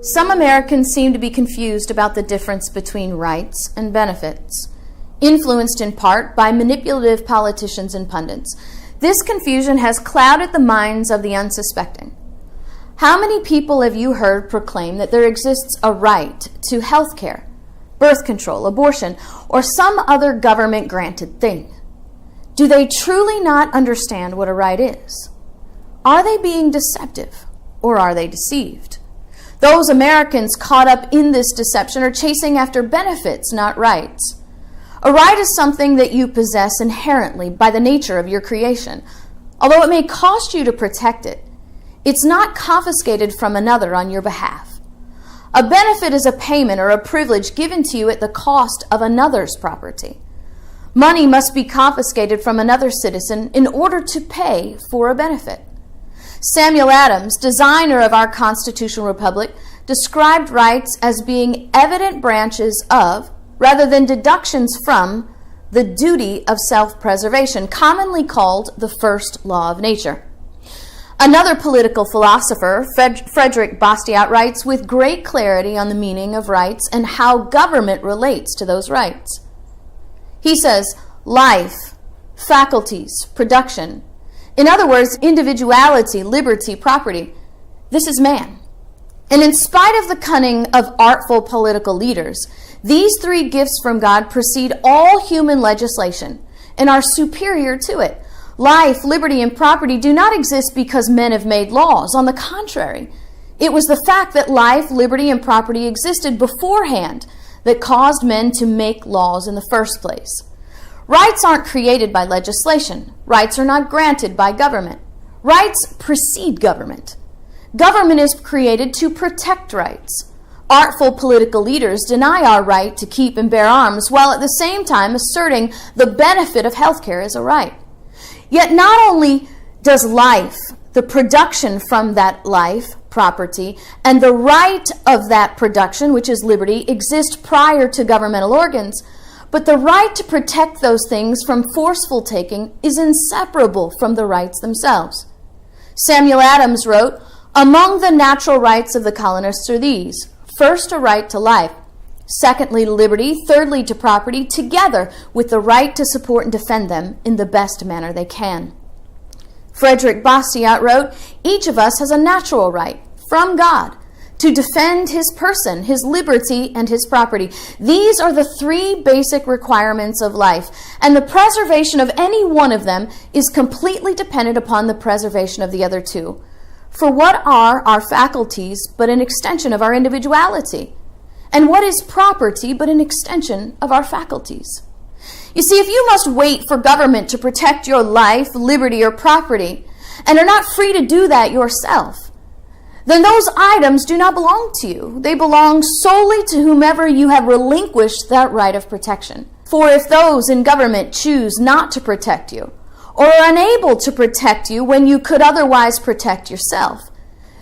Some Americans seem to be confused about the difference between rights and benefits, influenced in part by manipulative politicians and pundits. This confusion has clouded the minds of the unsuspecting. How many people have you heard proclaim that there exists a right to health care, birth control, abortion, or some other government-granted thing? Do they truly not understand what a right is? Are they being deceptive, or are they deceived? Those Americans caught up in this deception are chasing after benefits, not rights. A right is something that you possess inherently by the nature of your creation. Although it may cost you to protect it, it's not confiscated from another on your behalf. A benefit is a payment or a privilege given to you at the cost of another's property. Money must be confiscated from another citizen in order to pay for a benefit. Samuel Adams, designer of our constitutional republic, described rights as being evident branches of, rather than deductions from, the duty of self-preservation, commonly called the first law of nature. Another political philosopher, Frederick Bastiat, writes with great clarity on the meaning of rights and how government relates to those rights. He says, life, faculties, production. In other words, individuality, liberty, property. This is man. And in spite of the cunning of artful political leaders, these three gifts from God precede all human legislation and are superior to it. Life, liberty, and property do not exist because men have made laws. On the contrary, it was the fact that life, liberty, and property existed beforehand that caused men to make laws in the first place. Rights aren't created by legislation. Rights are not granted by government. Rights precede government. Government is created to protect rights. Artful political leaders deny our right to keep and bear arms while at the same time asserting the benefit of health care as a right. Yet not only does life, the production from that life, property, and the right of that production, which is liberty, exist prior to governmental organs, but the right to protect those things from forceful taking is inseparable from the rights themselves. Samuel Adams wrote, "Among the natural rights of the colonists are these: first, a right to life; secondly, to liberty; thirdly, to property, together with the right to support and defend them in the best manner they can." Frederick Bastiat wrote, "Each of us has a natural right from God to defend his person, his liberty, and his property. These are the three basic requirements of life, and the preservation of any one of them is completely dependent upon the preservation of the other two. For what are our faculties but an extension of our individuality? And what is property but an extension of our faculties?" You see, if you must wait for government to protect your life, liberty, or property, and are not free to do that yourself, then those items do not belong to you. They belong solely to whomever you have relinquished that right of protection. For if those in government choose not to protect you, or are unable to protect you when you could otherwise protect yourself,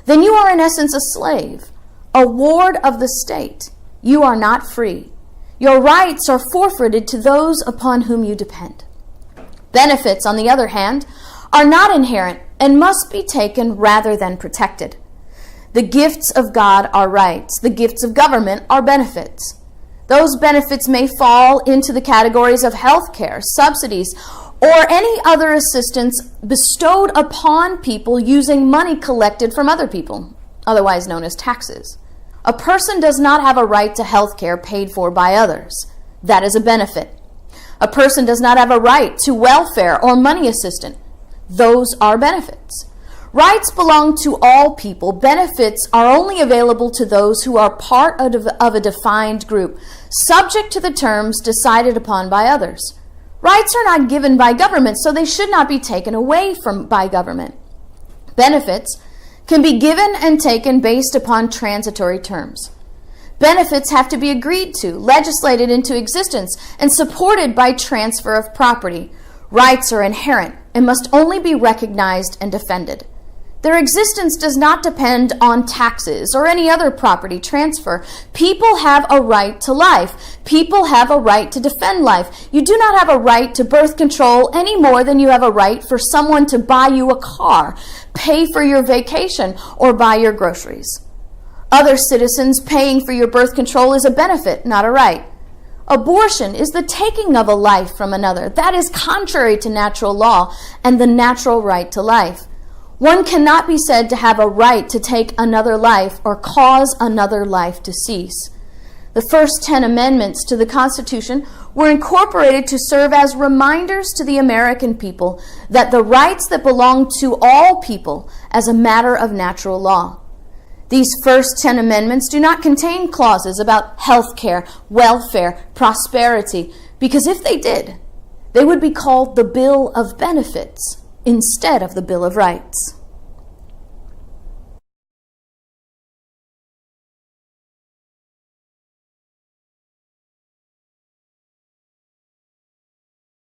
then you are in essence a slave, a ward of the state. You are not free. Your rights are forfeited to those upon whom you depend. Benefits, on the other hand, are not inherent and must be taken rather than protected. The gifts of God are rights. The gifts of government are benefits. Those benefits may fall into the categories of health care, subsidies, or any other assistance bestowed upon people using money collected from other people, otherwise known as taxes. A person does not have a right to health care paid for by others. That is a benefit. A person does not have a right to welfare or money assistance. Those are benefits. Rights belong to all people. Benefits are only available to those who are part of a defined group, subject to the terms decided upon by others. Rights are not given by government, so they should not be taken away by government. Benefits can be given and taken based upon transitory terms. Benefits have to be agreed to, legislated into existence, and supported by transfer of property. Rights are inherent and must only be recognized and defended. Their existence does not depend on taxes or any other property transfer. People have a right to life. People have a right to defend life. You do not have a right to birth control any more than you have a right for someone to buy you a car, pay for your vacation, or buy your groceries. Other citizens paying for your birth control is a benefit, not a right. Abortion is the taking of a life from another. That is contrary to natural law and the natural right to life. One cannot be said to have a right to take another life or cause another life to cease. The first 10 amendments to the Constitution were incorporated to serve as reminders to the American people that the rights that belong to all people as a matter of natural law. These first 10 amendments do not contain clauses about health care, welfare, prosperity, because if they did, they would be called the Bill of Benefits instead of the Bill of Rights.